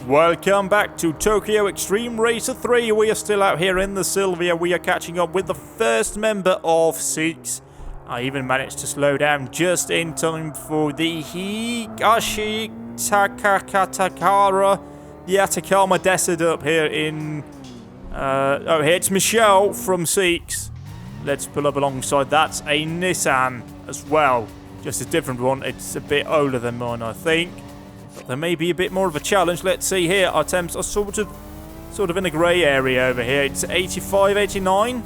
Welcome back to Tokyo Xtreme Racer 3. We are still out here in the Sylvia. We are catching up with the first member of 6. I even managed to slow down just in time for the Higashi Takakatakara, the Atacama Desert up here in... here it's Michelle from 6. Let's pull up alongside. That's a Nissan as well. Just a different one. It's a bit older than mine, I think. But there may be a bit more of a challenge. Let's see here. Our temps are sort of in a grey area over here. It's 85, 89.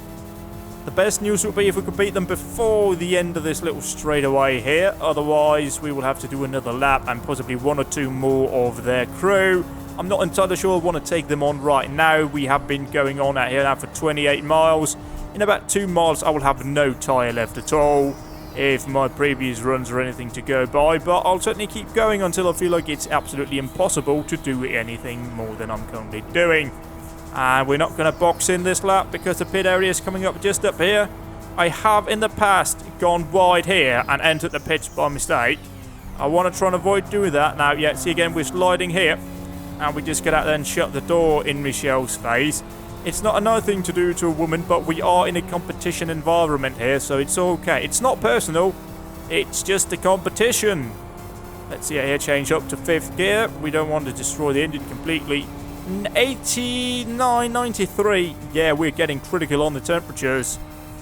The best news would be if we could beat them before the end of this little straightaway here. Otherwise, we will have to do another lap and possibly one or two more of their crew. I'm not entirely sure I want to take them on right now. We have been going on out here now for 28 miles. In about 2 miles, I will have no tyre left at all, if my previous runs are anything to go by, but I'll certainly keep going until I feel like it's absolutely impossible to do anything more than I'm currently doing. And we're not going to box in this lap because the pit area is coming up just up here. I have in the past gone wide here and entered the pits by mistake. I want to try and avoid doing that now. Yeah, see again, we're sliding here, and we just get out there and shut the door in Michelle's face. It's not a nice thing to do to a woman, but we are in a competition environment here, so it's okay. It's not personal, it's just a competition. Let's see here, change up to 5th gear. We don't want to destroy the engine completely. 89, 93. Yeah, we're getting critical on the temperatures.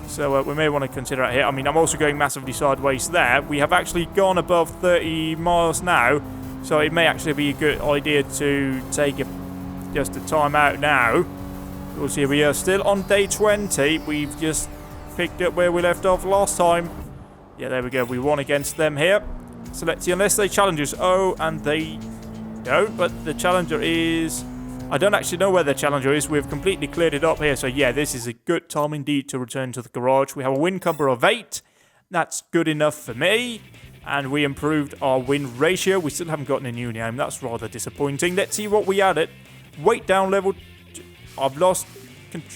So we may want to consider it here. I mean, I'm also going massively sideways there. We have actually gone above 30 miles now, so it may actually be a good idea to take just a time out now. We'll see, we are still on day 20. We've just picked up where we left off last time. Yeah, there we go. We won against them here. So let's see, unless they challenge us. Oh, and they don't, but the challenger is... I don't actually know where the challenger is. We've completely cleared it up here. So yeah, this is a good time indeed to return to the garage. We have a win cover of 8. That's good enough for me. And we improved our win ratio. We still haven't gotten a new name. That's rather disappointing. Let's see what we added. Weight down level... I've lost...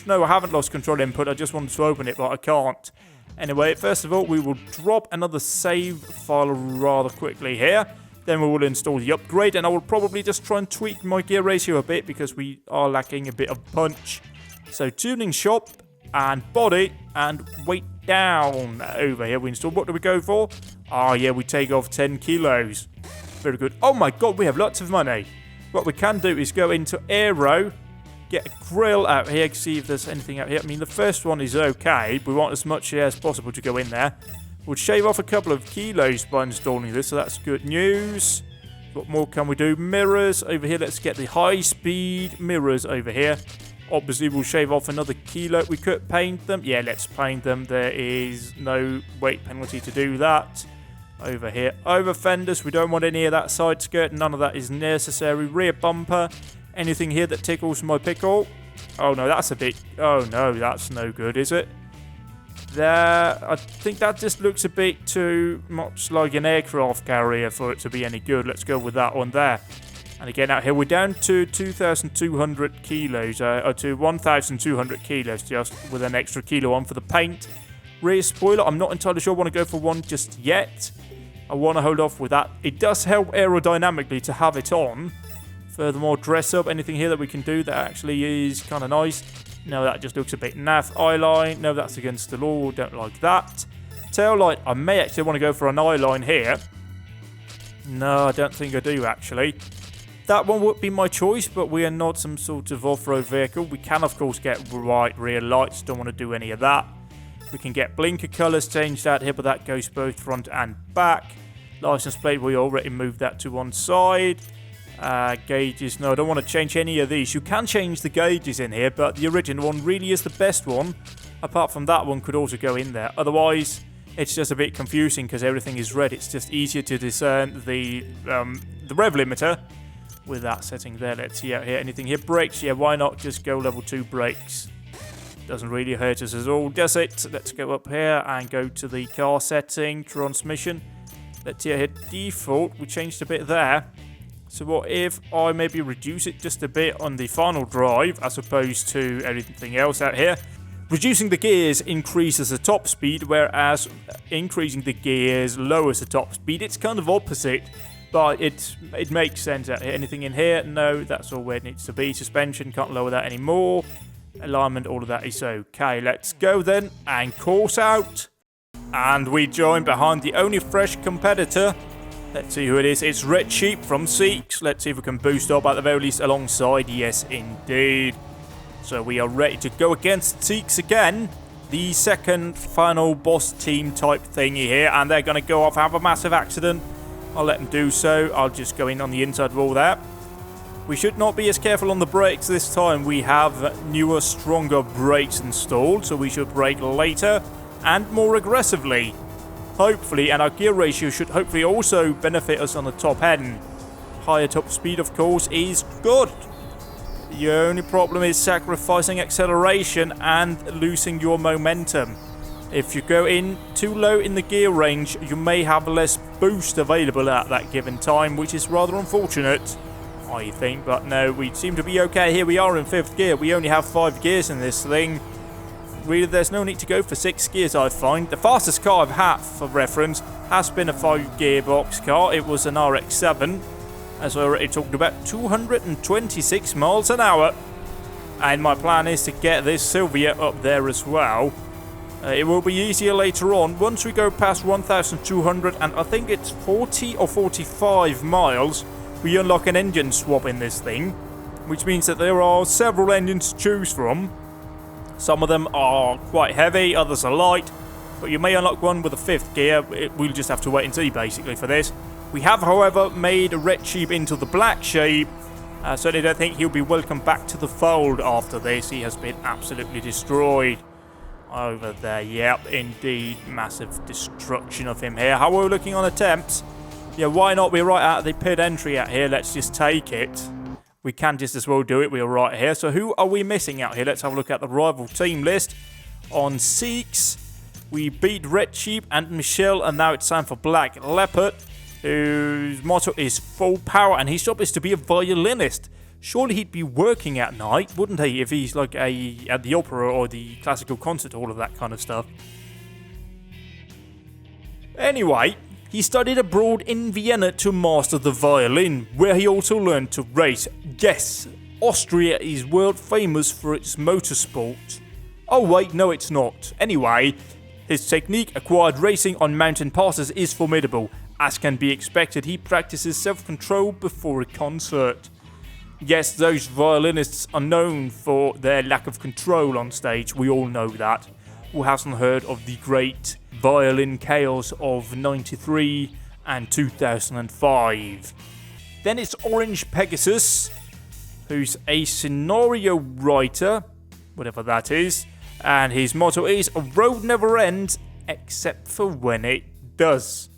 No, I haven't lost control input. I just wanted to open it, but I can't. Anyway, first of all, we will drop another save file rather quickly here. Then we will install the upgrade, and I will probably just try and tweak my gear ratio a bit because we are lacking a bit of punch. So, tuning shop and body and weight down over here. We install. What do we go for? Ah, yeah, we take off 10 kilos. Very good. Oh my god, we have lots of money. What we can do is go into aero. Get a grill out here, see if there's anything out here. I mean, the first one is okay. We want as much air as possible to go in there. We'll shave off a couple of kilos by installing this, so that's good news. What more can we do? Mirrors over here. Let's get the high-speed mirrors over here. Obviously, we'll shave off another kilo. We could paint them. Yeah, let's paint them. There is no weight penalty to do that. Over here. Over fenders. We don't want any of that side skirt. None of that is necessary. Rear bumper. Anything here that tickles my pickle? Oh no, that's a bit... Oh no, that's no good, is it? There, I think that just looks a bit too much like an aircraft carrier for it to be any good. Let's go with that one there. And again, out here, we're down to 2,200 kilos, or to 1,200 kilos, just with an extra kilo on for the paint. Rear spoiler, I'm not entirely sure I want to go for one just yet. I want to hold off with that. It does help aerodynamically to have it on. Furthermore, dress up, anything here that we can do that actually is kind of nice. No, that just looks a bit naff. Eyeline, no, that's against the law, don't like that. Tail light, I may actually want to go for an eyeline here. No, I don't think I do actually. That one would be my choice, but we are not some sort of off-road vehicle. We can, of course, get white rear lights, don't want to do any of that. We can get blinker colours changed out here, but that goes both front and back. License plate, we already moved that to one side. Gauges, no, I don't want to change any of these. You can change the gauges in here, but the original one really is the best one. Apart from that one could also go in there. Otherwise, it's just a bit confusing because everything is red. It's just easier to discern the rev limiter with that setting there. Let's see out here. Anything here? Brakes, yeah, why not just go level 2 brakes? Doesn't really hurt us at all, does it? Let's go up here and go to the car setting, transmission. Let's see out here, default. We changed a bit there. So what if I maybe reduce it just a bit on the final drive as opposed to everything else out here? Reducing the gears increases the top speed, whereas increasing the gears lowers the top speed. It's kind of opposite But it makes sense. Anything in here? No, that's all where it needs to be. Suspension, can't lower that anymore. Alignment, all of that is okay. Let's go then, and course out. And we join behind the only fresh competitor. Let's see who it is. It's Red Sheep from Seeks. Let's see if we can boost up at the very least alongside. Yes, indeed. So we are ready to go against Seeks again. The second final boss team type thingy here. And they're going to go off, have a massive accident. I'll let them do so. I'll just go in on the inside wall there. We should not be as careful on the brakes this time. We have newer, stronger brakes installed. So we should brake later and more aggressively. Hopefully, and our gear ratio should hopefully also benefit us on the top end. Higher top speed, of course, is good. The only problem is sacrificing acceleration and losing your momentum. If you go in too low in the gear range, you may have less boost available at that given time, which is rather unfortunate, I think. But no, we seem to be okay here. We are in 5th gear. We only have 5 gears in this thing. Really, there's no need to go for 6 gears, I find. The fastest car I've had, for reference, has been a 5-gearbox car. It was an RX-7, as I already talked about, 226 miles an hour. And my plan is to get this Sylvia up there as well. It will be easier later on. Once we go past 1,200, and I think it's 40 or 45 miles, we unlock an engine swap in this thing, which means that there are several engines to choose from. Some of them are quite heavy, others are light, but you may unlock one with a 5th gear. We'll just have to wait and see, basically, for this. We have, however, made Red Sheep into the Black Sheep. I certainly don't think he'll be welcome back to the fold after this. He has been absolutely destroyed over there. Yep, indeed, massive destruction of him here. How are we looking on attempts? Yeah, why not? We're right at the pit entry out here. Let's just take it. We can just as well do it. We are right here. So who are we missing out here? Let's have a look at the rival team list. On Seeks, we beat Red Sheep and Michelle, and now it's time for Black Leopard, whose motto is full power, and his job is to be a violinist. Surely he'd be working at night, wouldn't he, if he's like at the opera or the classical concert hall, of that kind of stuff. Anyway, he studied abroad in Vienna to master the violin, where he also learned to race. Yes, Austria is world famous for its motorsport. Oh wait, no it's not. Anyway, his technique acquired racing on mountain passes is formidable. As can be expected, he practices self-control before a concert. Yes, those violinists are known for their lack of control on stage. We all know that. Who hasn't heard of the great violin chaos of 93 and 2005? Then it's Orange Pegasus, who's a scenario writer, whatever that is, and his motto is, a road never ends except for when it does.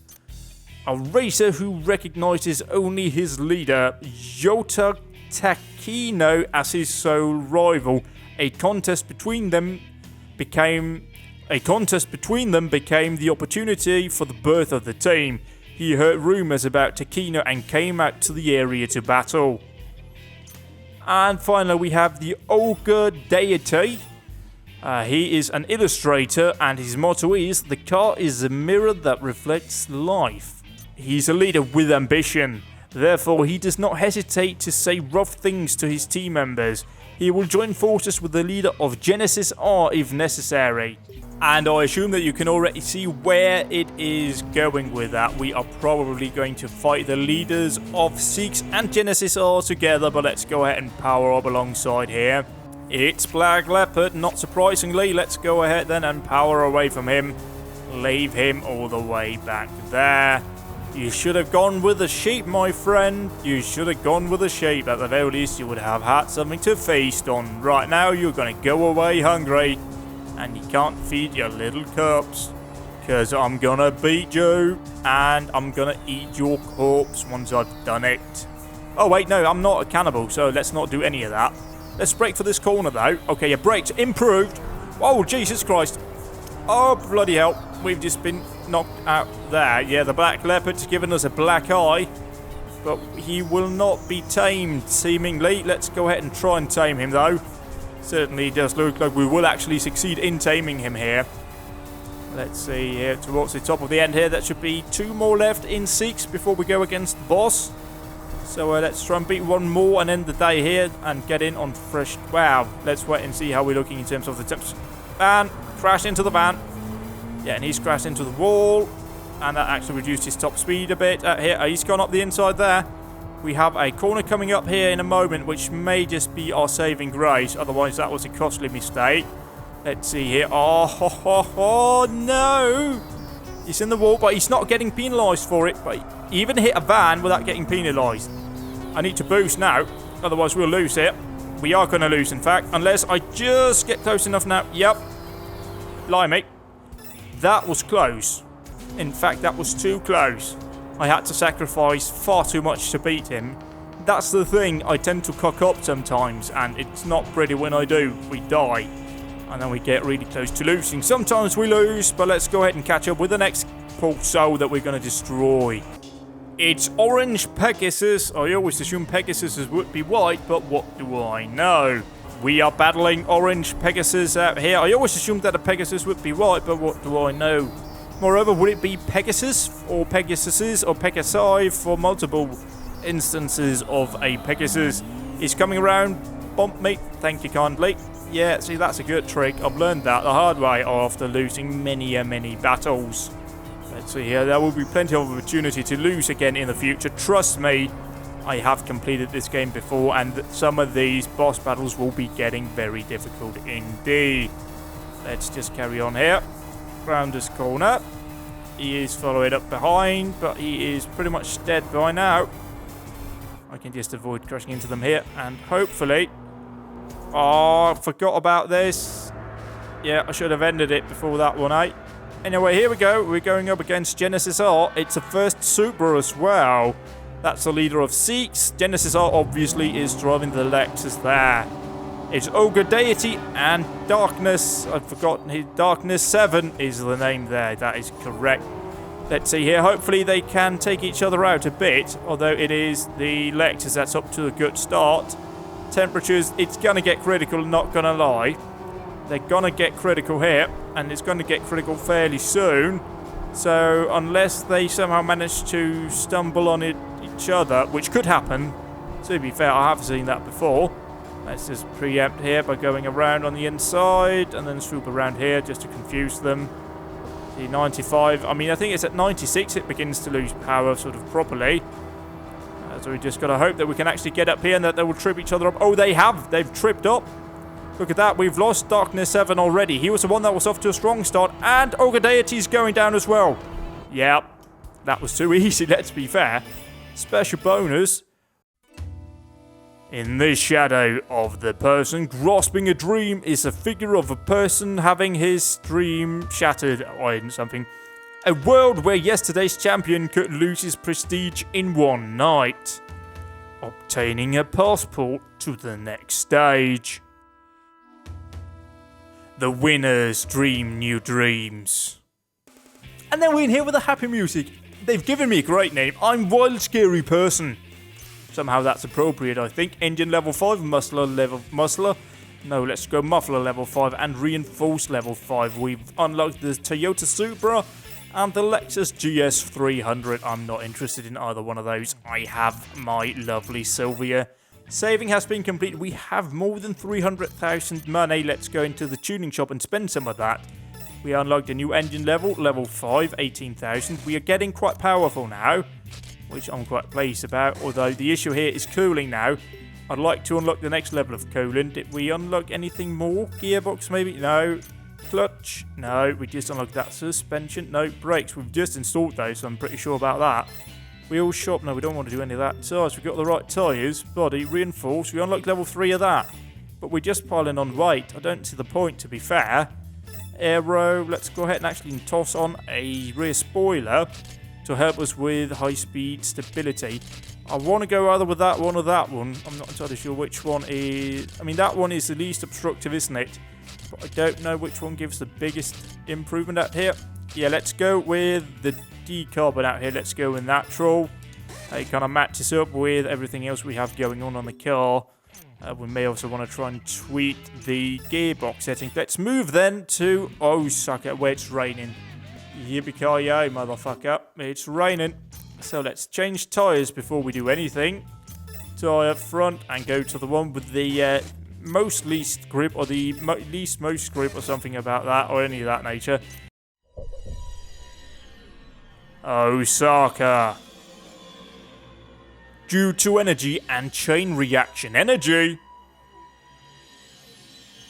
A racer who recognizes only his leader, Yota Takino, as his sole rival. A contest between them became the opportunity for the birth of the team. He heard rumors about Takino and came out to the area to battle. And finally we have the Ogre Deity. He is an illustrator, and his motto is, the car is a mirror that reflects life. He's a leader with ambition. Therefore, he does not hesitate to say rough things to his team members. He will join forces with the leader of Genesis R if necessary. And I assume that you can already see where it is going with that. We are probably going to fight the leaders of Seeks and Genesis R together, but let's go ahead and power up alongside here. It's Black Leopard, not surprisingly. Let's go ahead then and power away from him. Leave him all the way back there. You should have gone with the sheep, my friend. You should have gone with the sheep. At the very least, you would have had something to feast on. Right now, you're going to go away hungry. And you can't feed your little cubs. Because I'm going to beat you. And I'm going to eat your corpse once I've done it. Oh, wait, no, I'm not a cannibal. So let's not do any of that. Let's brake for this corner, though. Okay, your brakes improved. Oh, Jesus Christ. Oh, bloody hell. We've just been knocked out there. Yeah, the Black Leopard's given us a black eye. But he will not be tamed, seemingly. Let's go ahead and try and tame him, though. Certainly does look like we will actually succeed in taming him here. Let's see here towards the top of the end here. That should be 2 more left in 6 before we go against the boss. So let's try and beat 1 more and end the day here and get in on fresh. Wow, let's wait and see how we're looking in terms of the temps. Van, crash into the van. Yeah, and he's crashed into the wall. And that actually reduced his top speed a bit. Here, he's gone up the inside there. We have a corner coming up here in a moment, which may just be our saving grace. Otherwise, that was a costly mistake. Let's see here. Oh, no. He's in the wall, but he's not getting penalised for it. But he even hit a van without getting penalised. I need to boost now. Otherwise, we'll lose it. We are going to lose, in fact. Unless I just get close enough now. Yep. Blimey. That was close. In fact, that was too close. I had to sacrifice far too much to beat him. That's the thing. I tend to cock up sometimes, and it's not pretty when I do. We die. And then we get really close to losing. Sometimes we lose, but let's go ahead and catch up with the next Pulsar that we're going to destroy. It's Orange Pegasus. I always assume Pegasus would be white, but what do I know? We are battling Orange Pegasus out here. I always assumed that a Pegasus would be white, but what do I know? Moreover, would it be Pegasus or Pegasuses or Pegasi for multiple instances of a Pegasus? He's coming around. Bump me. Thank you kindly. Yeah, see, that's a good trick. I've learned that the hard way after losing many battles. Let's see here. There will be plenty of opportunity to lose again in the future. Trust me, I have completed this game before, and some of these boss battles will be getting very difficult indeed. Let's just carry on here. Round this corner. He is following up behind, but he is pretty much dead by now. I can just avoid crashing into them here, and hopefully... Oh, I forgot about this. Yeah, I should have ended it before that one, eh? Anyway, here we go. We're going up against Genesis R. It's a first Supra as well. That's the leader of Seeks. Genesis R obviously is driving the Lexus there. It's Ogre Deity and Darkness. I've forgotten. Darkness 7 is the name there. That is correct. Let's see here. Hopefully they can take each other out a bit. Although it is the Lexus that's up to a good start. Temperatures, it's going to get critical, not going to lie. They're going to get critical here. And it's going to get critical fairly soon. So unless they somehow manage to stumble on each other, which could happen. To be fair, I have seen that before. Let's just preempt here by going around on the inside and then swoop around here just to confuse them. The 95, I mean, I think it's at 96 it begins to lose power sort of properly. So we just got to hope that we can actually get up here and that they will trip each other up. Oh, they have. They've tripped up. Look at that. We've lost Darkness 7 already. He was the one that was off to a strong start. And Ogre Deity's going down as well. Yeah, that was too easy, let's be fair. Special bonus. In the shadow of the person grasping a dream is a figure of a person having his dream shattered on something. A world where yesterday's champion could lose his prestige in one night. Obtaining a passport to the next stage. The winners dream new dreams. And then we're in here with the happy music. They've given me a great name. I'm Wild Scary Person. Somehow that's appropriate, I think. Engine level 5, muffler. No, let's go muffler level 5 and reinforce level 5. We've unlocked the Toyota Supra and the Lexus GS 300. I'm not interested in either one of those. I have my lovely Sylvia. Saving has been completed. We have more than 300,000 money. Let's go into the tuning shop and spend some of that. We unlocked a new engine level 5, 18,000. We are getting quite powerful now, which I'm quite pleased about, although the issue here is cooling now. I'd like to unlock the next level of cooling. Did we unlock anything more? Gearbox maybe? No. Clutch? No. We just unlocked that. Suspension? No. Brakes? We've just installed those, so I'm pretty sure about that. Wheel shop? No, we don't want to do any of that. Tires? We've got the right tyres. Body? Reinforced? We unlocked level 3 of that. But we're just piling on weight. I don't see the point, to be fair. Aero? Let's go ahead and actually toss on a rear spoiler to help us with high-speed stability. I want to go either with that one or that one. I'm not entirely sure which one is... I mean, that one is the least obstructive, isn't it? But I don't know which one gives the biggest improvement out here. Yeah, let's go with the decarbon out here. Let's go with natural. It kind of matches up with everything else we have going on the car. We may also want to try and tweak the gearbox setting. Let's move then to Osaka, where it's raining. Yippee-ki-yay, motherfucker. It's raining. So let's change tyres before we do anything. Tyre front and go to the one with the most least grip, or the least most grip, or something about that, or any of that nature. Osaka. Due to energy and chain reaction. Energy!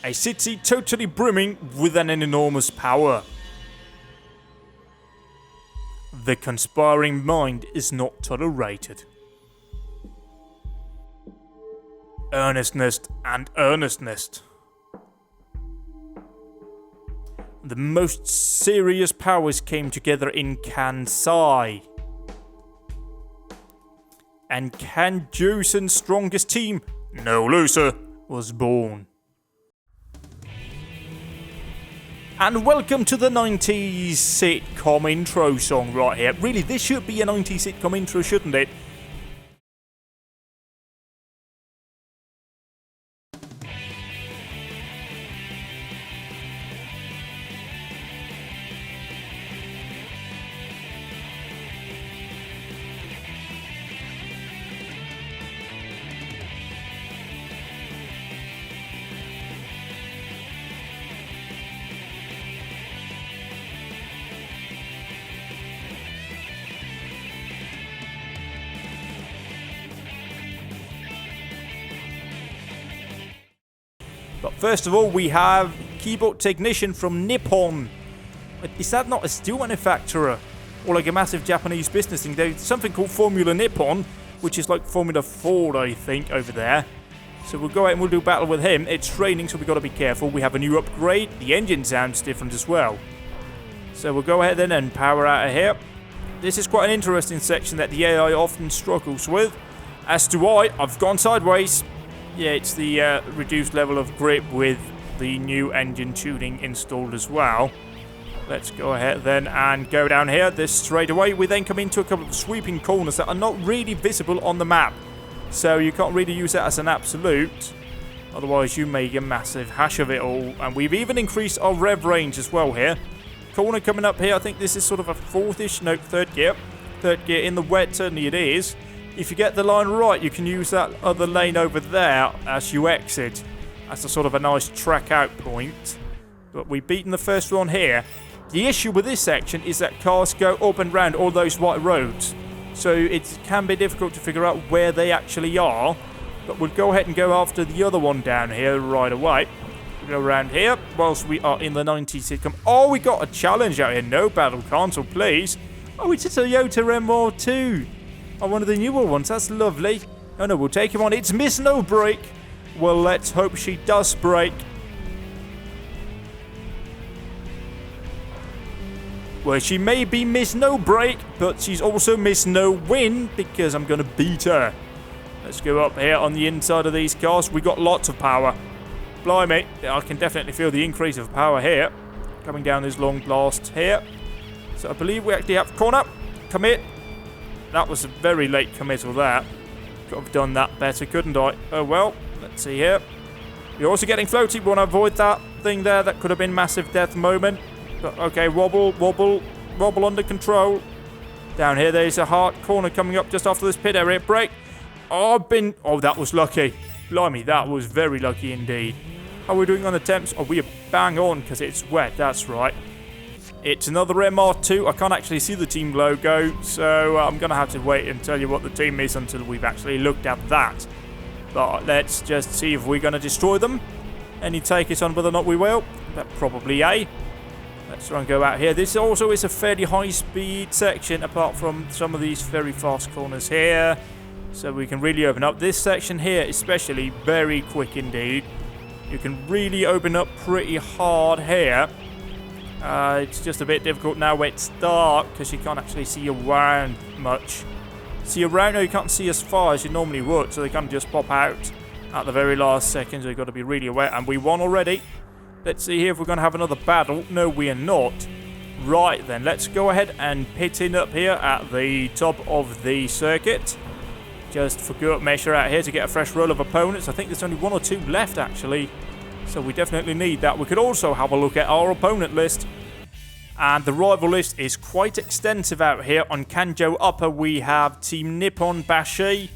A city totally brimming with an enormous power. The conspiring mind is not tolerated. Earnestness and earnestness. The most serious powers came together in Kansai. And Kanjusen's strongest team, no loser, was born. And welcome to the 90s sitcom intro song right here. Really, this should be a 90s sitcom intro, shouldn't it? But first of all, we have keyboard technician from Nippon. Is that not a steel manufacturer? Or like a massive Japanese business thing? There's something called Formula Nippon, which is like Formula Ford, I think, over there. So we'll go out and we'll do battle with him. It's raining, so we've got to be careful. We have a new upgrade. The engine sounds different as well. So we'll go ahead then and power out of here. This is quite an interesting section that the AI often struggles with. As do I. I've gone sideways. Yeah, it's the reduced level of grip with the new engine tuning installed as well. Let's go ahead then and go down here. This straight away. We then come into a couple of sweeping corners that are not really visible on the map. So you can't really use that as an absolute. Otherwise you make a massive hash of it all. And we've even increased our rev range as well here. Corner coming up here. I think this is sort of a fourth-ish, no, third gear. Third gear in the wet, certainly it is. If you get the line right, you can use that other lane over there as you exit. That's a sort of a nice track out point. But we've beaten the first one here. The issue with this section is that cars go up and round all those white roads. So it can be difficult to figure out where they actually are. But we'll go ahead and go after the other one down here right away. We'll go around here whilst we are in the 90s sitcom. Oh, we got a challenge out here. No battle cancel, please. Oh, it's a Toyota MR2. Oh, one of the newer ones. That's lovely. Oh no, we'll take him on. It's Miss No Break. Well, let's hope she does break. Well, she may be Miss No Break, but she's also Miss No Win, because I'm going to beat her. Let's go up here on the inside of these cars. We got lots of power. Blimey, I can definitely feel the increase of power here. Coming down this long blast here. So I believe we actually have corner. Commit. That was a very late committal there. Could have done that better, couldn't I? Oh well, let's see here. You're also getting floaty. We want to avoid that thing there. That could have been massive death moment. But okay, wobble, wobble, wobble under control. Down here, there's a hard corner coming up just after this pit area. Brake. Oh, that was lucky. Blimey, that was very lucky indeed. How are we doing on the temps? Oh, we are bang on because it's wet. That's right. It's another MR2. I can't actually see the team logo, so I'm going to have to wait and tell you what the team is until we've actually looked at that. But let's just see if we're going to destroy them. Any take it on whether or not we will. But probably A. Let's try and go out here. This also is a fairly high-speed section, apart from some of these very fast corners here. So we can really open up. This section here especially, very quick indeed. You can really open up pretty hard here. It's just a bit difficult now where it's dark, because you can't actually see around much. See around, no, you can't see as far as you normally would, so they kind of just pop out at the very last second, so you've got to be really aware. And we won already. Let's see here if we're going to have another battle. No, we are not. Right then, let's go ahead and pit in up here at the top of the circuit. just for good measure out here to get a fresh roll of opponents. I think there's only 1 or 2 left, actually. So we definitely need that. We could also have a look at our opponent list. And the rival list is quite extensive out here. On Kanjo Upper, we have Team Nippon Bashi.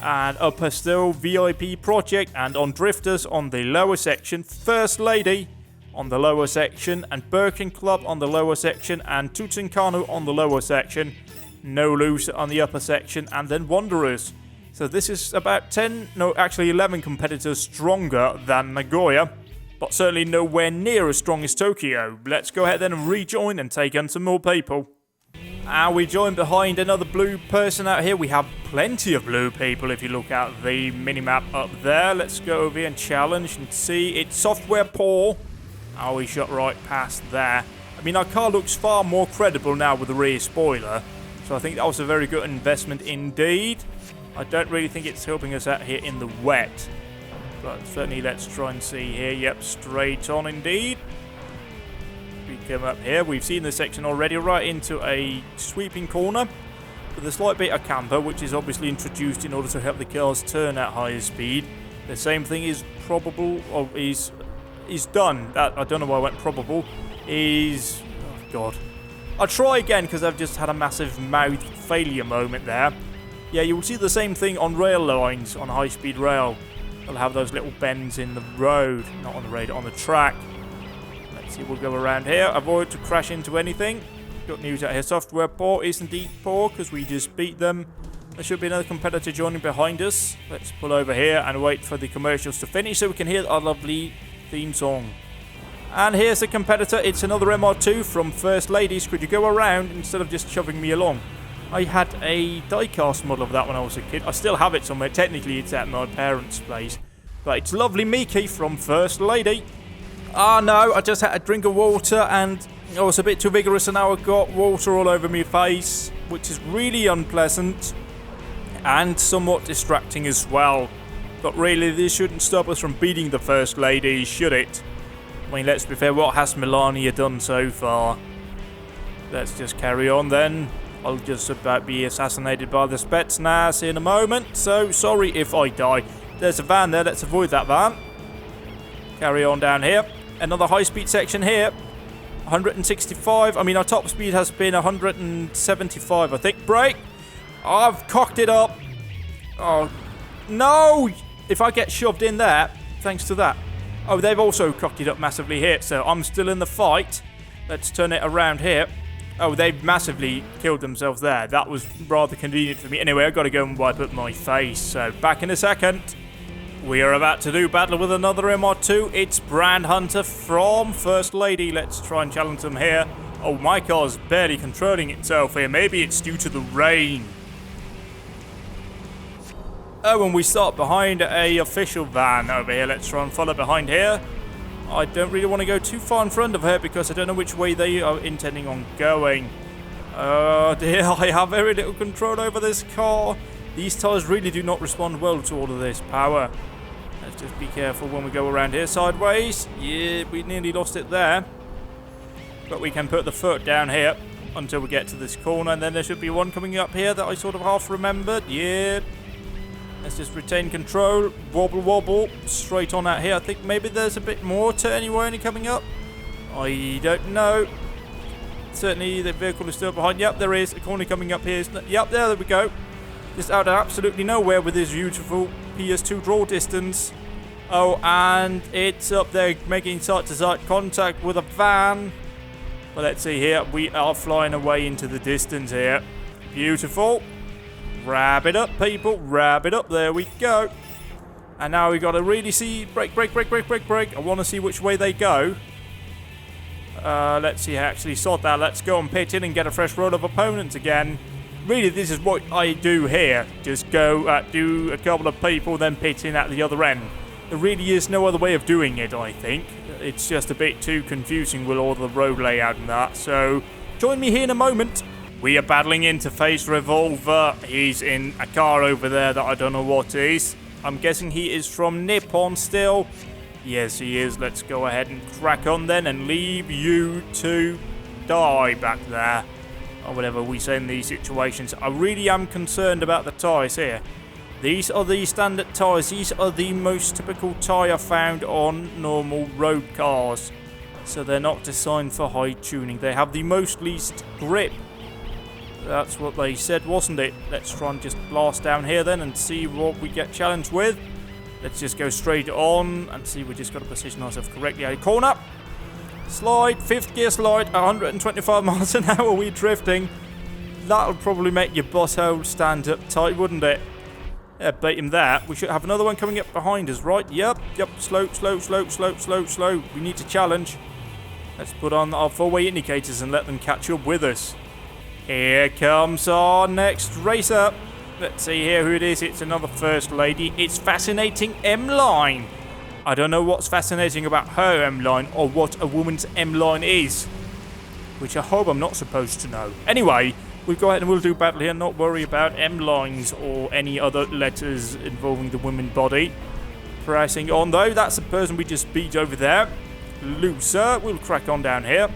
And upper still, VIP Project. And on Drifters, on the lower section, First Lady on the lower section. And Birkin Club on the lower section. And Tutankanu on the lower section. No Loose on the upper section, and then Wanderers. So this is about 11 competitors stronger than Nagoya, but certainly nowhere near as strong as Tokyo. Let's go ahead then and rejoin and take on some more people. And we join behind another blue person out here. We have plenty of blue people if you look at the minimap up there. Let's go over here and challenge and see. It's software poor. Oh, we shot right past there. I mean, our car looks far more credible now with the rear spoiler. So I think that was a very good investment indeed. I don't really think it's helping us out here in the wet. But certainly let's try and see here. Yep, straight on indeed. We come up here. We've seen this section already, right into a sweeping corner with a slight bit of camber, which is obviously introduced in order to help the cars turn at higher speed. The same thing is probable, or is done. That, I don't know why I went probable. Is, oh God. I'll try again because I've just had a massive mouth failure moment there. Yeah, you will see the same thing on rail lines, on high-speed rail. They'll have those little bends in the road, not on the road, on the track. Let's see, we'll go around here. Avoid to crash into anything. Got news out here. Software poor is indeed poor because we just beat them. There should be another competitor joining behind us. Let's pull over here and wait for the commercials to finish so we can hear our lovely theme song. And here's the competitor. It's another MR2 from First Ladies. Could you go around instead of just shoving me along? I had a die-cast model of that when I was a kid. I still have it somewhere. Technically, it's at my parents' place. But it's lovely Miki from First Lady. Ah, no, I just had a drink of water and I was a bit too vigorous and now I've got water all over my face, which is really unpleasant and somewhat distracting as well. But really, this shouldn't stop us from beating the First Lady, should it? I mean, let's be fair, what has Melania done so far? Let's just carry on then. I'll just about be assassinated by the Spetsnaz in a moment, so sorry if I die. There's a van there, let's avoid that van. Carry on down here. Another high-speed section here. 165. I mean, our top speed has been 175, I think. Brake! I've cocked it up. Oh, no! If I get shoved in there, thanks to that. Oh, they've also cocked it up massively here, so I'm still in the fight. Let's turn it around here. Oh, they've massively killed themselves there. That was rather convenient for me. Anyway, I've got to go and wipe up my face, so back in a second. We are about to do battle with another MR2. It's Brand Hunter from First Lady. Let's try and challenge them here. Oh, my car's barely controlling itself here. Maybe it's due to the rain. Oh, and we start behind a official van over here. Let's try and follow behind here. I don't really want to go too far in front of her because I don't know which way they are intending on going. Oh dear, I have very little control over this car. These tyres really do not respond well to all of this power. Let's just be careful when we go around here sideways. Yeah, we nearly lost it there. But we can put the foot down here until we get to this corner. And then there should be one coming up here that I sort of half remembered. Yeah. Let's just retain control. Wobble, wobble. Straight on out here. I think maybe there's a bit more turny-whirny coming up. I don't know. Certainly the vehicle is still behind. Yep, there is. A corner coming up here. Yep, there we go. Just out of absolutely nowhere with this beautiful PS2 draw distance. Oh, and it's up there making side-to-side contact with a van. Well, let's see here. We are flying away into the distance here. Beautiful. Wrap it up, people. Wrap it up. There we go. And now we got to really see. Brake, brake, brake, brake, brake, brake. I want to see which way they go. Let's see. Actually, sort that. Let's go and pit in and get a fresh roll of opponents again. Really, this is what I do here. Just go, do a couple of people, then pit in at the other end. There really is no other way of doing it, I think. It's just a bit too confusing with all the road layout and that. So, join me here in a moment. We are battling Interface Revolver. He's in a car over there that I don't know what is. I'm guessing he is from Nippon still. Yes, he is. Let's go ahead and crack on then and leave you to die back there. Or whatever we say in these situations. I really am concerned about the tyres here. These are the standard tyres. These are the most typical tyre found on normal road cars. So they're not designed for high tuning. They have the most least grip. That's what they said, wasn't it? Let's try and just blast down here then and see what we get challenged with. Let's just go straight on and see we just got to position ourselves correctly. Corner. Slide. 5th gear slide. 125 miles an hour. We're drifting. That'll probably make your butthole stand up tight, wouldn't it? Yeah, beat him there. We should have another one coming up behind us, right? Yep. Slow. We need to challenge. Let's put on our four-way indicators and let them catch up with us. Here comes our next racer. Let's see here who it is. It's another first lady. It's Fascinating M-Line. I don't know what's fascinating about her M-Line or what a woman's M-Line is, which I hope I'm not supposed to know. Anyway, we'll go ahead and we'll do battle here. Not worry about M-Lines or any other letters involving the woman body. Pressing on though. That's the person we just beat over there. Looser. We'll crack on down here.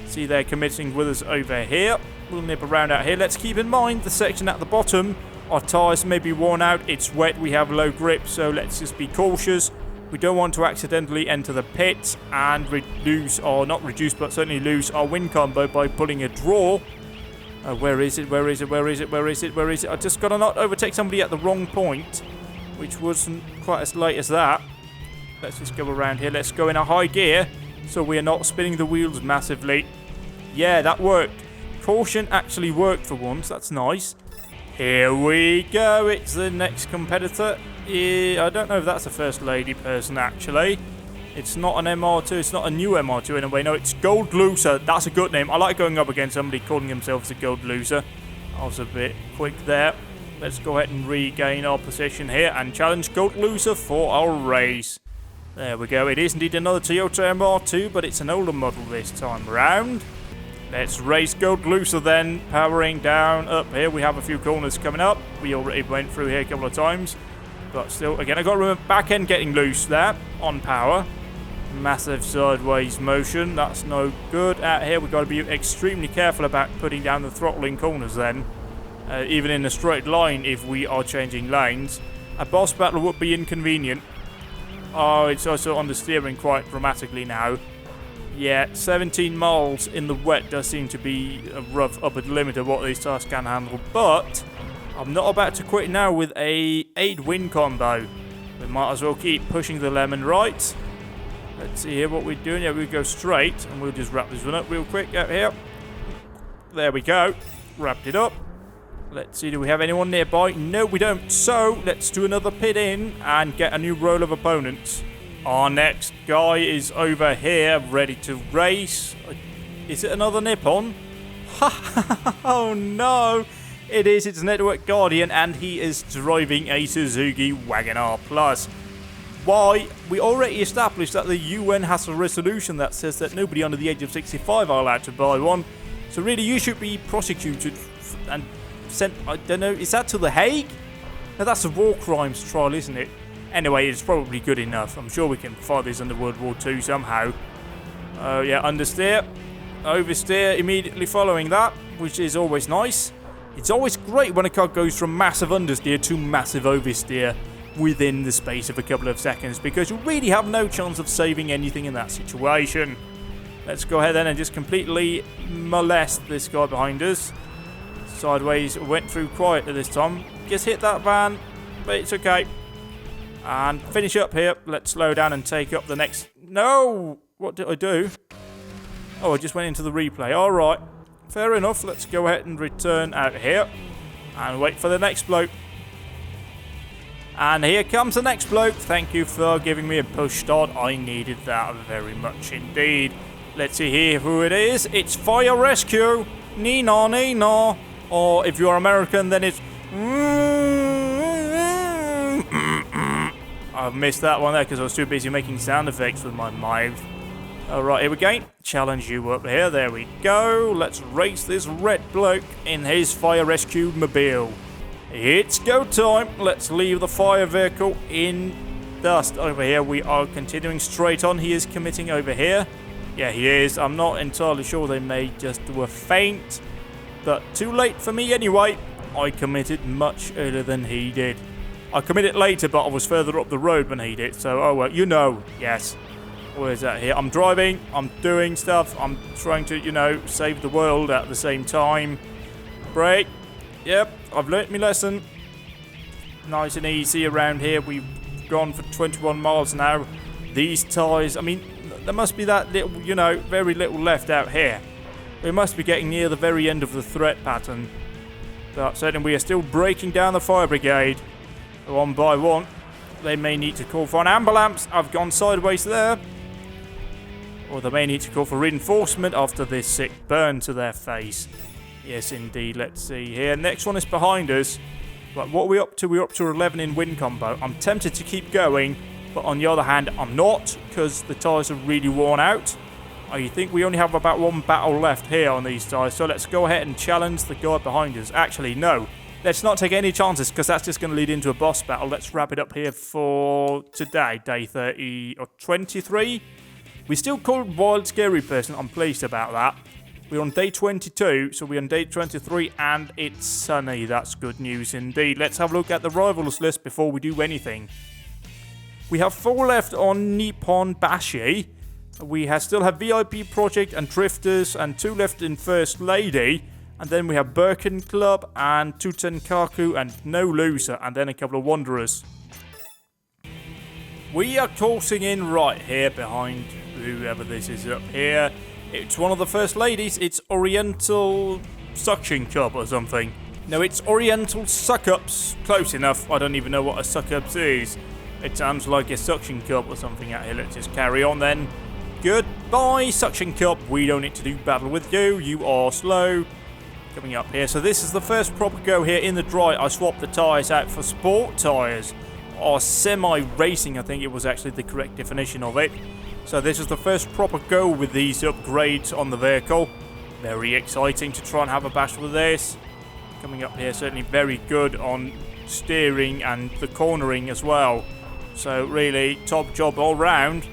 See, they're committing with us over here. We'll nip around out here. Let's keep in mind the section at the bottom. Our tyres may be worn out. It's wet. We have low grip. So let's just be cautious. We don't want to accidentally enter the pit and reduce, or not reduce, but certainly lose our win combo by pulling a draw. Where is it? I just got to not overtake somebody at the wrong point, which wasn't quite as late as that. Let's just go around here. Let's go in a high gear so we are not spinning the wheels massively. Yeah, that worked. Caution actually worked for once. That's nice. Here we go. It's the next competitor. I don't know if that's a first lady person, actually. It's not an MR2. It's not a new MR2 in a way. No, it's Gold Loser. That's a good name. I like going up against somebody calling themselves a Gold Loser. I was a bit quick there. Let's go ahead and regain our position here and challenge Gold Loser for our race. There we go. It is indeed another Toyota MR2, but it's an older model this time round. Let's race Gold Loser then. Powering down up here. We have a few corners coming up. We already went through here a couple of times. But still, again, I've got to remember back end getting loose there on power. Massive sideways motion. That's no good. Out here, we've got to be extremely careful about putting down the throttle in corners then. Even in a straight line if we are changing lanes. A boss battle would be inconvenient. Oh, it's also on the steering quite dramatically now. Yeah, 17 miles in the wet does seem to be a rough upper limit of what these tyres can handle. But I'm not about to quit now with a 8-win combo. We might as well keep pushing the lemon right. Let's see here what we're doing. Yeah, we'll go straight and we'll just wrap this one up real quick out here. There we go. Wrapped it up. Let's see, do we have anyone nearby? No, we don't. So, let's do another pit in and get a new roll of opponents. Our next guy is over here, ready to race. Is it another Nippon? Oh no! It is, it's Network Guardian, and he is driving a Suzuki Wagon-R Plus. Why? We already established that the UN has a resolution that says that nobody under the age of 65 are allowed to buy one. So really, you should be prosecuted and sent, I don't know, is that to The Hague? No, that's a war crimes trial, isn't it? Anyway, it's probably good enough. I'm sure we can fight this under World War II somehow. Yeah, understeer. Oversteer immediately following that, which is always nice. It's always great when a car goes from massive understeer to massive oversteer within the space of a couple of seconds, because you really have no chance of saving anything in that situation. Let's go ahead then and just completely molest this guy behind us. Sideways, went through quietly this time. Just hit that van, but it's okay. And finish up here. Let's slow down and take up the next... No! What did I do? Oh, I just went into the replay. Alright. Fair enough. Let's go ahead and return out here. And wait for the next bloke. And here comes the next bloke. Thank you for giving me a push start. I needed that very much indeed. Let's see here who it is. It's Fire Rescue. Nina, Nina. Or if you're American, then it's... I've missed that one there because I was too busy making sound effects with my mouth. Alright, here we go. Challenge you up here. There we go. Let's race this red bloke in his fire rescue mobile. It's go time. Let's leave the fire vehicle in dust. Over here, we are continuing straight on. He is committing over here. Yeah, he is. I'm not entirely sure. They may just do a feint. But too late for me anyway. I committed much earlier than he did. I committed later, but I was further up the road when he did. So, oh well, you know, yes. Where's that here? I'm driving, I'm doing stuff, I'm trying to, you know, save the world at the same time. Brake. Yep, I've learnt my lesson. Nice and easy around here. We've gone for 21 miles now. These tyres, I mean, there must be that little, you know, very little left out here. We must be getting near the very end of the threat pattern. But certainly we are still breaking down the fire brigade. One by one. They may need to call for an ambulance. I've gone sideways there. Or they may need to call for reinforcement after this sick burn to their face. Yes, indeed. Let's see here. Next one is behind us. But what are we up to? We're up to 11 in win combo. I'm tempted to keep going. But on the other hand, I'm not. Because the tyres are really worn out. I think we only have about one battle left here on these tyres. So let's go ahead and challenge the guy behind us. Actually, no. Let's not take any chances because that's just going to lead into a boss battle. Let's wrap it up here for today. Day 30 or 23. We still called Wild Scary Person. I'm pleased about that. We're on day 22, so we're on day 23, and it's sunny. That's good news indeed. Let's have a look at the rivals list before we do anything. We have 4 left on Nippon Bashi. We still have VIP Project and Drifters, and 2 left in First Lady. And then we have Birkin Club and Tutenkaku and No Loser, and then a couple of Wanderers. We are coursing in right here behind whoever this is up here. It's one of the First Ladies. It's Oriental Suction Cup or something. No, it's Oriental Suck-Ups. Close enough. I don't even know what a Suck-Ups is. It sounds like a Suction Cup or something out here. Let's just carry on then. Goodbye, Suction Cup. We don't need to do battle with you. You are slow. Coming up here. So this is the first proper go here in the dry. I swapped the tyres out for sport tyres. Or semi-racing, I think it was actually the correct definition of it. So this is the first proper go with these upgrades on the vehicle. Very exciting to try and have a bash with this. Coming up here, certainly very good on steering and the cornering as well. So really, top job all round.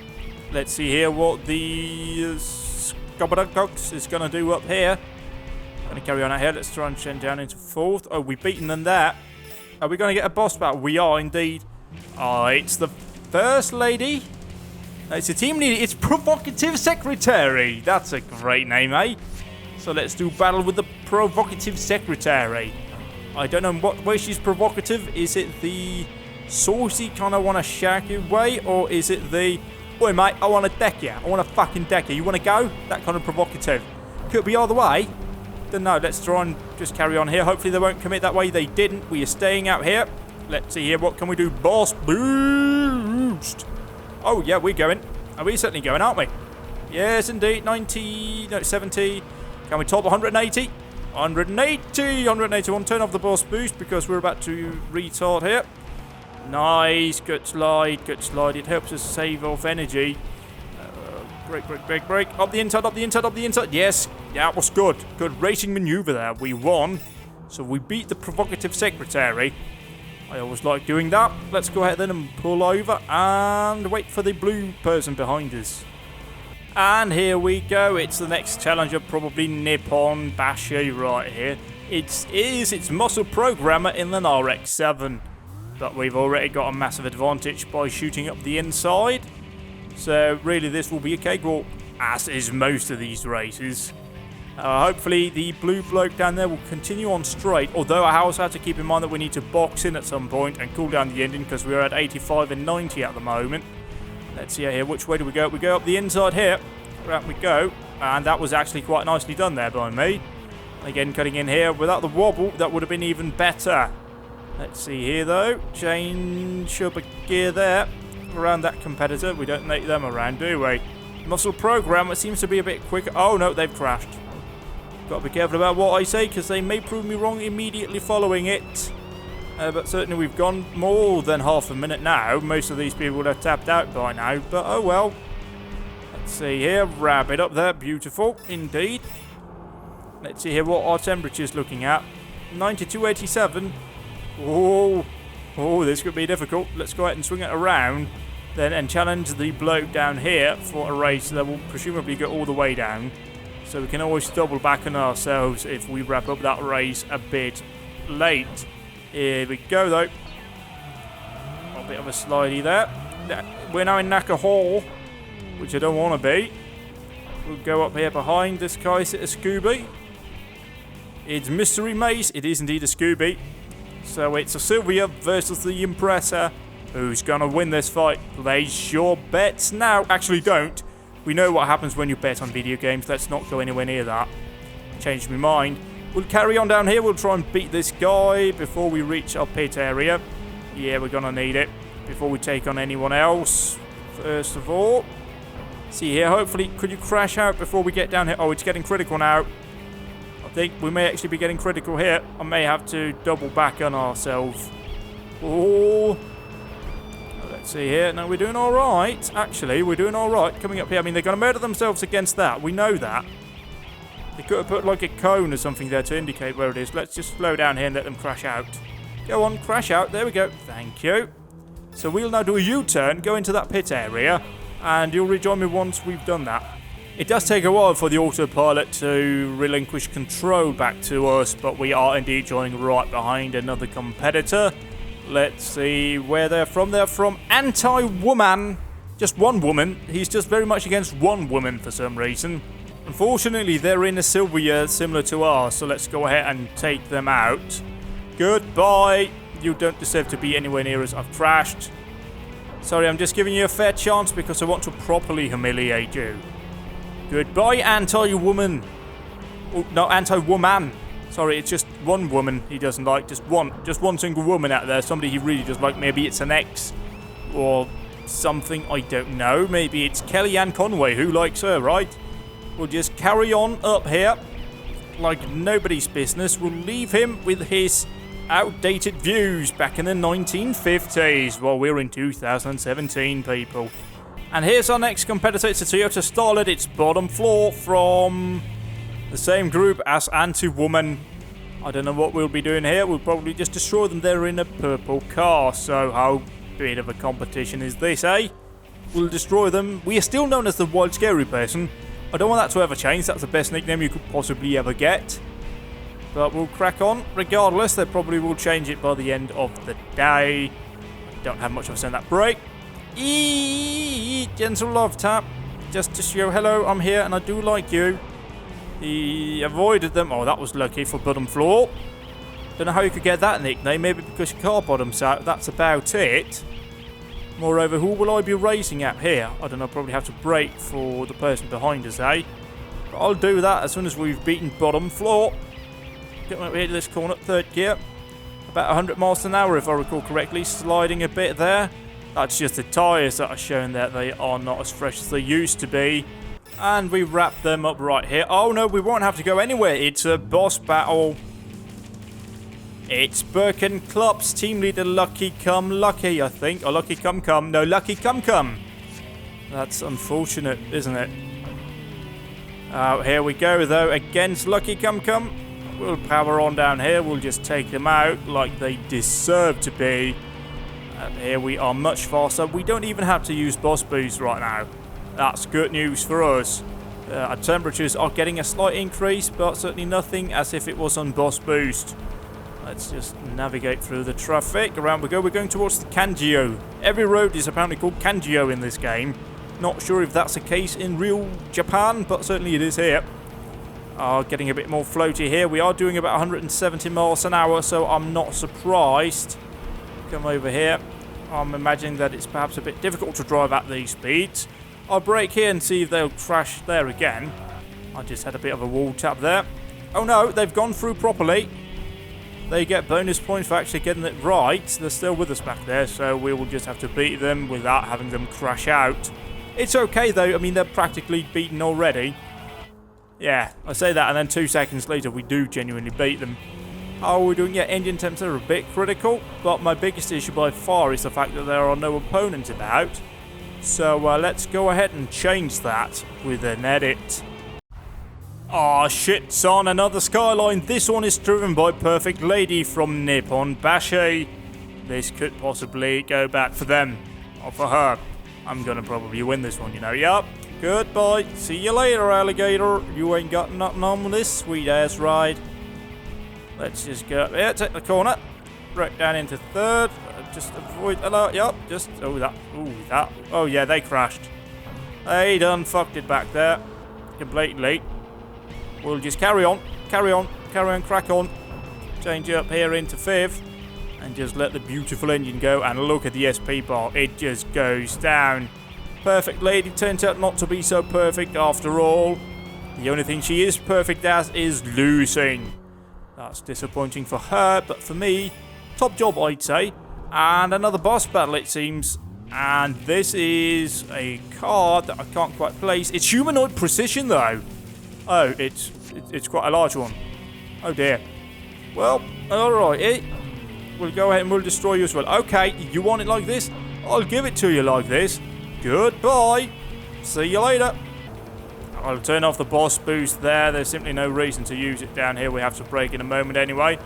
Let's see here what the Scubberducks is going to do up here. Going to carry on out here. Let's try and send down into 4th. Oh, we've beaten them there. Are we going to get a boss battle? We are indeed. Oh, it's the First Lady. No, it's a team leader. It's Provocative Secretary. That's a great name, eh? So let's do battle with the Provocative Secretary. I don't know what way she's provocative. Is it the saucy kind of want to shag you way? Or is it the, oi mate, I want to deck you. I want to fucking deck you. You want to go? That kind of provocative. Could be either way. Don't know. Let's try and just carry on here. Hopefully they won't commit that way. They didn't. We are staying out here. Let's see here. What can we do? Boss boost. Oh, yeah, we're going. Are we certainly going, aren't we? Yes, indeed. 90, no, 70. Can we top 180? 180. 181. Turn off the boss boost because we're about to retard here. Nice. Good slide. Good slide. It helps us save off energy. Brake, brake, brake, brake. Up the inside, up the inside, up the inside. Yes. Yeah, it was good. Good racing maneuver there. We won. So we beat the Provocative Secretary. I always like doing that. Let's go ahead then and pull over and wait for the blue person behind us. And here we go. It's the next challenger, probably Nippon Bashi right here. It's Muscle Programmer in an RX-7. But we've already got a massive advantage by shooting up the inside. So really this will be a cakewalk, as is most of these races. Hopefully the blue bloke down there will continue on straight, although I also have to keep in mind that we need to box in at some point and cool down the engine because we're at 85 and 90 at the moment. Let's see here, which way do we go? We go up the inside here, out we go, and that was actually quite nicely done there by me. Again, cutting in here without the wobble, that would have been even better. Let's see here though, change up a gear there. Around that competitor, we don't make them around, do we? Muscle Programmer seems to be a bit quicker. Oh no, they've crashed. Got to be careful about what I say because they may prove me wrong immediately following it. But certainly we've gone more than half a minute now. Most of these people would have tapped out by now, but oh well. Let's see here, wrap it up there, beautiful indeed. Let's see here what our temperature is looking at. 92.87. Oh, this could be difficult. Let's go ahead and swing it around then and challenge the bloke down here for a race that will presumably go all the way down. So we can always double back on ourselves if we wrap up that race a bit late. Here we go though. bit of a slidey there. We're now in Naka Hall, which I don't want to be. We'll go up here behind this guy. Is it a Scooby? It's Mystery Maze. It is indeed a Scooby. So it's a Sylvia versus the Impressor. Who's going to win this fight? Place your bets now. Actually, don't. We know what happens when you bet on video games. Let's not go anywhere near that. Changed my mind. We'll carry on down here. We'll try and beat this guy before we reach our pit area. Yeah, we're going to need it before we take on anyone else. First of all. See here, hopefully, could you crash out before we get down here? Oh, it's getting critical now. I think we may actually be getting critical here. I may have to double back on ourselves. Oh. Let's see here. No, we're doing all right. Actually, we're doing all right. Coming up here. I mean, they're going to murder themselves against that. We know that. They could have put like a cone or something there to indicate where it is. Let's just slow down here and let them crash out. Go on, crash out. There we go. Thank you. So we'll now do a U-turn, go into that pit area, and you'll rejoin me once we've done that. It does take a while for the autopilot to relinquish control back to us, but we are indeed joining right behind another competitor. Let's see where they're from. They're from Anti-Woman. Just one woman. He's just very much against one woman for some reason. Unfortunately, they're in a Sylvia similar to ours, so let's go ahead and take them out. Goodbye. You don't deserve to be anywhere near us. I've crashed. Sorry, I'm just giving you a fair chance because I want to properly humiliate you. Goodbye, anti-woman. Oh, no, anti-woman. Sorry, it's just one woman he doesn't like. Just one single woman out there. Somebody he really does like. Maybe it's an ex or something. I don't know. Maybe it's Kellyanne Conway who likes her, right? We'll just carry on up here like nobody's business. We'll leave him with his outdated views back in the 1950s while we're in 2017, people. And here's our next competitor. It's a Toyota Starlet. It's bottom floor from the same group as Anti-Woman. I don't know what we'll be doing here. We'll probably just destroy them. They're in a purple car. So how big of a competition is this, eh? We'll destroy them. We are still known as the Wild Scary Person. I don't want that to ever change. That's the best nickname you could possibly ever get. But we'll crack on. Regardless, they probably will change it by the end of the day. Don't have much of a send that break. Gentle love tap. Just to show hello, I'm here and I do like you. He avoided them. Oh, that was lucky for bottom floor. Don't know how you could get that nickname. Maybe because your car bottom's out. That's about it. Moreover, who will I be racing at here? I don't know. Probably have to brake for the person behind us, eh? But I'll do that as soon as we've beaten bottom floor. Getting up here to this corner, third gear. About 100 miles an hour if I recall correctly. Sliding a bit there. That's just the tyres that are showing that they are not as fresh as they used to be. And we wrap them up right here. Oh no, we won't have to go anywhere. It's a boss battle. It's Birkin Klopp's team leader Lucky Come Lucky, I think. Or Lucky Come Come. No, Lucky Come Come. That's unfortunate, isn't it? Here we go though, against Lucky Come Come. We'll power on down here. We'll just take them out like they deserve to be. And here we are much faster. We don't even have to use boss boost right now. That's good news for us. Our temperatures are getting a slight increase, but certainly nothing as if it was on boss boost. Let's just navigate through the traffic. Around we go. We're going towards the Kanjio. Every road is apparently called Kanjio in this game. Not sure if that's the case in real Japan, but certainly it is here. Getting a bit more floaty here. We are doing about 170 miles an hour, so I'm not surprised. Come over here. I'm imagining that it's perhaps a bit difficult to drive at these speeds. I'll brake here and see if they'll crash there again. I just had a bit of a wall tap there. Oh no, they've gone through properly. They get bonus points for actually getting it right. They're still with us back there, so we will just have to beat them without having them crash out. It's okay though, I mean they're practically beaten already. Yeah, I say that and then 2 seconds later we do genuinely beat them. How are we doing? Yeah, engine temps are a bit critical, but my biggest issue by far is the fact that there are no opponents about. So let's go ahead and change that with an edit. Aw, shit, son, another Skyline. This one is driven by Perfect Lady from Nippon Bashi. This could possibly go back for them, or for her. I'm gonna probably win this one, you know. Yup. Goodbye. See you later, alligator. You ain't got nothing on this sweet-ass ride. Let's just go up here, take the corner. Right down into third. Just avoid. Hello. Yep. Just. Oh, yeah, they crashed. They done fucked it back there. Completely. We'll just carry on. Crack on. Change it up here into 5th. And just let the beautiful engine go. And look at the SP bar. It just goes down perfectly. It turns out not to be so perfect after all. The only thing she is perfect as is losing. That's disappointing for her, but for me, top job, I'd say. And another boss battle, it seems. And this is a card that I can't quite place. It's humanoid precision, though. Oh, it's quite a large one. Oh, dear. Well, alright. We'll go ahead and we'll destroy you as well. Okay, you want it like this? I'll give it to you like this. Goodbye. See you later. I'll turn off the boss boost there. There's simply no reason to use it down here. We have to brake in a moment anyway.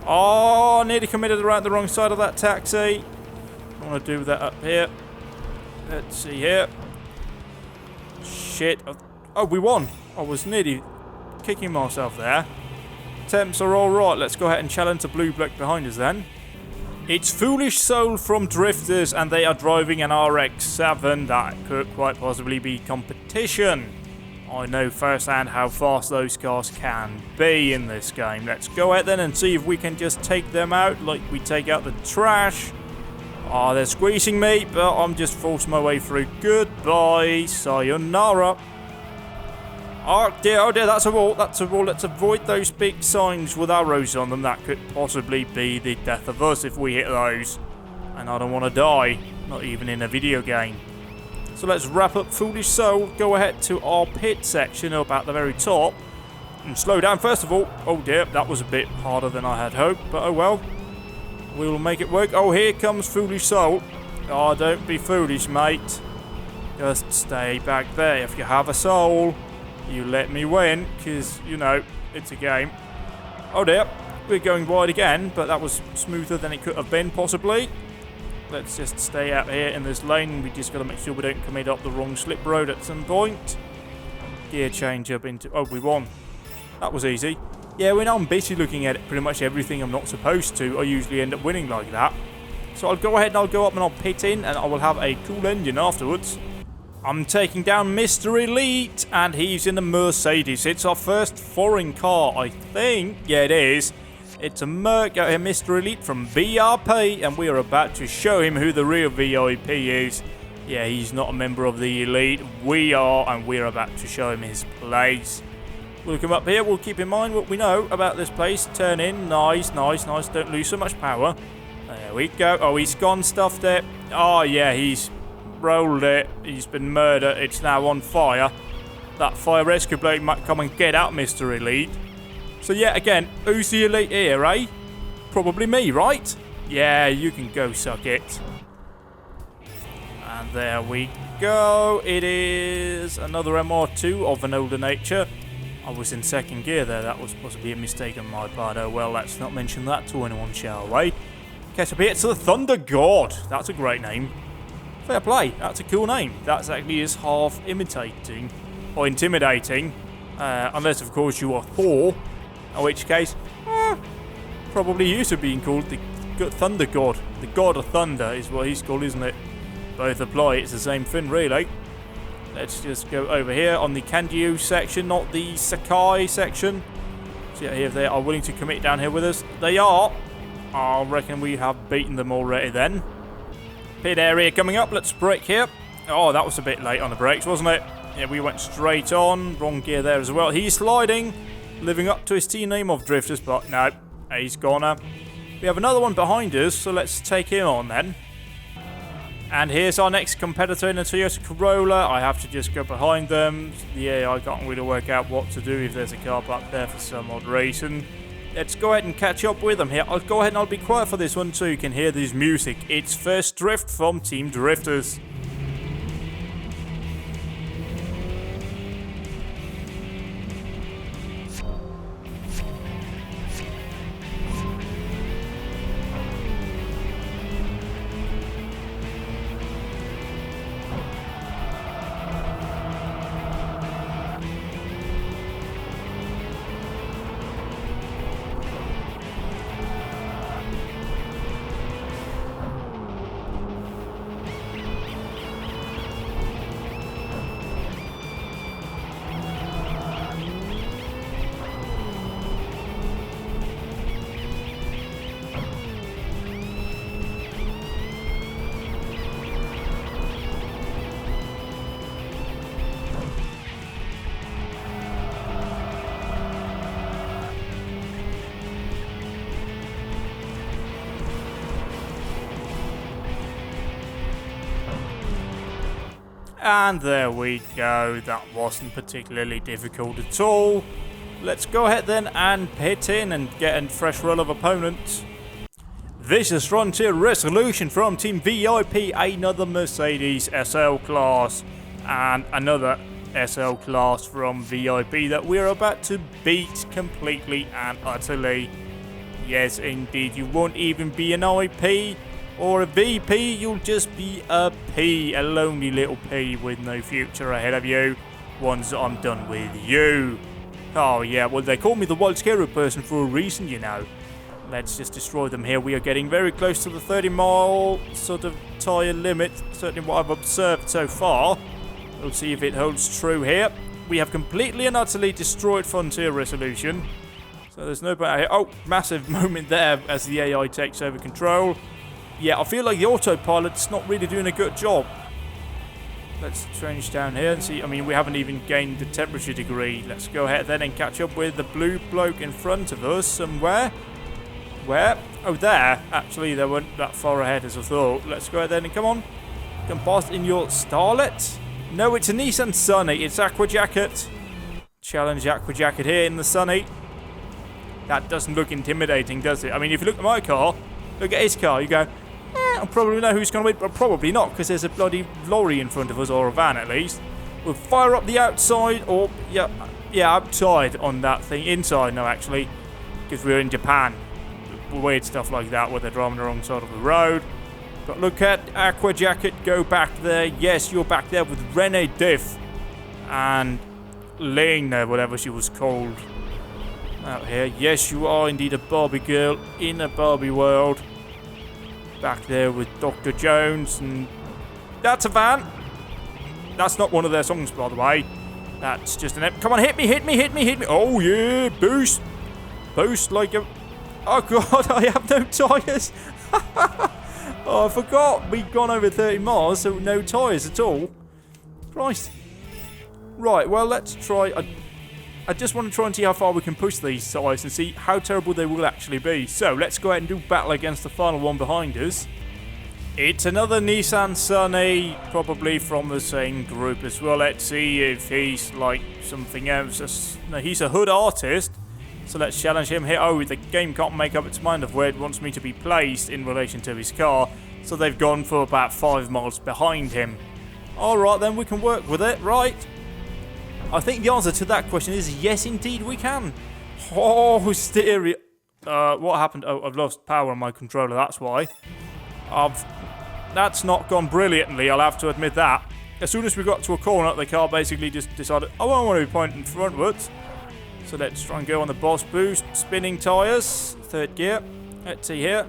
Oh, nearly committed around the wrong side of that taxi. I want to do that up here. Let's see here. Shit. Oh, we won. I was nearly kicking myself there. Temps are alright. Let's go ahead and challenge the blue block behind us then. It's Foolish Soul from Drifters, and they are driving an RX-7. That could quite possibly be competition. I know firsthand how fast those cars can be in this game. Let's go ahead then and see if we can just take them out like we take out the trash. Oh, they're squeezing me, but I'm just forcing my way through. Goodbye, sayonara. Oh dear, that's a wall, Let's avoid those big signs with arrows on them. That could possibly be the death of us if we hit those. And I don't want to die, not even in a video game. So let's wrap up Foolish Soul, go ahead to our pit section up at the very top. And slow down first of all. Oh dear, that was a bit harder than I had hoped, but oh well. We will make it work. Oh, here comes Foolish Soul. Oh, don't be foolish, mate. Just stay back there. If you have a soul, you let me win, because, you know, it's a game. Oh dear, we're going wide again, but that was smoother than it could have been, possibly. Let's just stay out here in this lane. We just got to make sure we don't commit up the wrong slip road at some point. Gear change up into... Oh, we won. That was easy. Yeah, when I'm busy looking at pretty much everything I'm not supposed to, I usually end up winning like that. So I'll go ahead and I'll go up and I'll pit in, and I will have a cool engine afterwards. I'm taking down Mr. Elite, and he's in a Mercedes. It's our first foreign car, I think. Yeah, it is. It's a Mr. Elite from BRP, and we are about to show him who the real VIP is. Yeah, he's not a member of the Elite. We are, and we're about to show him his place. We'll come up here. We'll keep in mind what we know about this place. Turn in. Nice. Don't lose so much power. There we go. Oh, he's gone stuffed it. Oh, yeah, he's rolled it. He's been murdered. It's now on fire. That fire rescue bloke might come and get out Mr. Elite. So yeah, again, who's the Elite here, eh? Probably me, right? Yeah, you can go suck it. And there we go. It is another MR2 of an older nature. I was in second gear there. That was possibly a mistake on my part. Oh well, let's not mention that to anyone, shall we? Catch up here to the Thunder God. That's a great name. Fair play. That's a cool name. That's actually is half imitating or intimidating. Unless, of course, you are Thor. In which case, probably used to being called the Thunder God. The God of Thunder is what he's called, isn't it? Both apply. It's the same thing, really. Let's just go over here on the Kanjiu section, not the Sakai section. See if they are willing to commit down here with us. They are. I reckon we have beaten them already then. Pit area coming up. Let's brake here. Oh, that was a bit late on the brakes, wasn't it? Yeah, we went straight on. Wrong gear there as well. He's sliding, living up to his team name of Drifters, but no, he's gone. We have another one behind us, so let's take him on then. And here's our next competitor in a Toyota Corolla. I have to just go behind them. Yeah, I can't really work out what to do if there's a car park there for some odd reason. Let's go ahead and catch up with them here. I'll go ahead and I'll be quiet for this one so you can hear this music. It's First Drift from Team Drifters. And there we go. That wasn't particularly difficult at all. Let's go ahead then and hit in and get a fresh roll of opponents. This is Frontier Resolution from Team VIP, another Mercedes SL class, and another SL class from VIP that we're about to beat completely and utterly. Yes, indeed, you won't even be an IP or a VP, you'll just be a P, a lonely little P with no future ahead of you once I'm done with you. Oh yeah, well they call me the wild scary person for a reason, you know. Let's just destroy them here. We are getting very close to the 30-mile sort of tyre limit, certainly what I've observed so far. We'll see if it holds true here. We have completely and utterly destroyed Frontier Resolution. So there's no better here. Oh, massive moment there as the AI takes over control. Yeah, I feel like the autopilot's not really doing a good job. Let's change down here and see. I mean, we haven't even gained the temperature degree. Let's go ahead then and catch up with the blue bloke in front of us somewhere. Where? Oh, there. Actually, they weren't that far ahead as I thought. Let's go ahead then and come on. Come past in your Starlet. No, it's a Nissan Sunny. It's Aqua Jacket. Challenge Aqua Jacket here in the Sunny. That doesn't look intimidating, does it? I mean, if you look at my car, look at his car, you go, I probably know who's going to win, but probably not, because there's a bloody lorry in front of us, or a van at least. We'll fire up the outside, or, yeah, outside on that thing. Inside, no, actually, because we're in Japan. Weird stuff like that, where they're driving the wrong side of the road. But look at Aqua Jacket, go back there. Yes, you're back there with Renee Diff and Lena, whatever she was called. Out here. Yes, you are indeed a Barbie girl in a Barbie world. Back there with Dr. Jones, and that's a van. That's not one of their songs, by the way. That's just an... Come on, hit me, hit me, hit me, hit me. Oh, yeah, boost. Boost like a... Oh, God, I have no tyres. Oh, I forgot. We've gone over 30 miles, so no tyres at all. Christ. Right, well, let's try... I just want to try and see how far we can push these tyres and see how terrible they will actually be. So, let's go ahead and do battle against the final one behind us. It's another Nissan Sunny, probably from the same group as well. Let's see if he's like something else. No, he's a hood artist. So let's challenge him here. Oh, the game can't make up its mind of where it wants me to be placed in relation to his car. So they've gone for about 5 miles behind him. Alright, then we can work with it, right? I think the answer to that question is yes, indeed, we can. Oh, stereo. What happened? Oh, I've lost power on my controller, that's why. That's not gone brilliantly, I'll have to admit that. As soon as we got to a corner, the car basically just decided, I don't want to be pointing frontwards. So let's try and go on the boss boost. Spinning tyres, 3rd gear. Let's see here.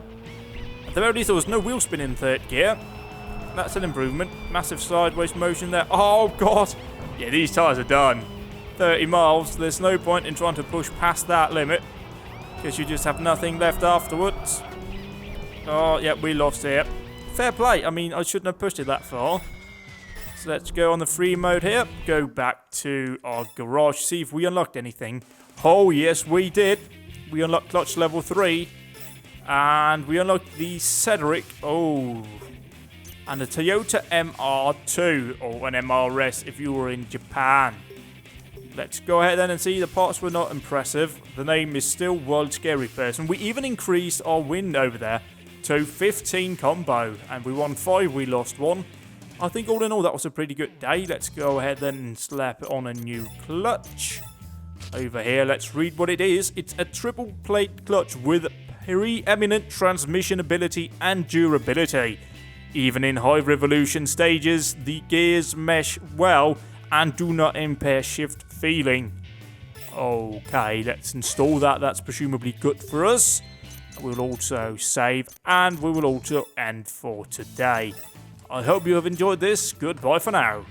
At the very least, there was no wheel spin in 3rd gear. That's an improvement. Massive sideways motion there. Oh, God. Yeah, these tyres are done. 30 miles. There's no point in trying to push past that limit, because you just have nothing left afterwards. Oh, yeah, we lost here. Fair play. I mean, I shouldn't have pushed it that far. So let's go on the free mode here. Go back to our garage. See if we unlocked anything. Oh, yes, we did. We unlocked clutch level 3. And we unlocked the Cedric. Oh. And the Toyota MR2. Or an MRS if you were in Japan. Let's go ahead then and see. The parts were not impressive. The name is still World Scary Person. We even increased our win over there to 15 combo. And we won 5, we lost 1. I think all in all that was a pretty good day. Let's go ahead then and slap on a new clutch. Over here, let's read what it is. It's a triple plate clutch with preeminent transmission ability and durability. Even in high revolution stages, the gears mesh well and do not impair shift feeling. Okay, let's install that. That's presumably good for us. We'll also save, and we will also end for today. I hope you have enjoyed this. Goodbye for now.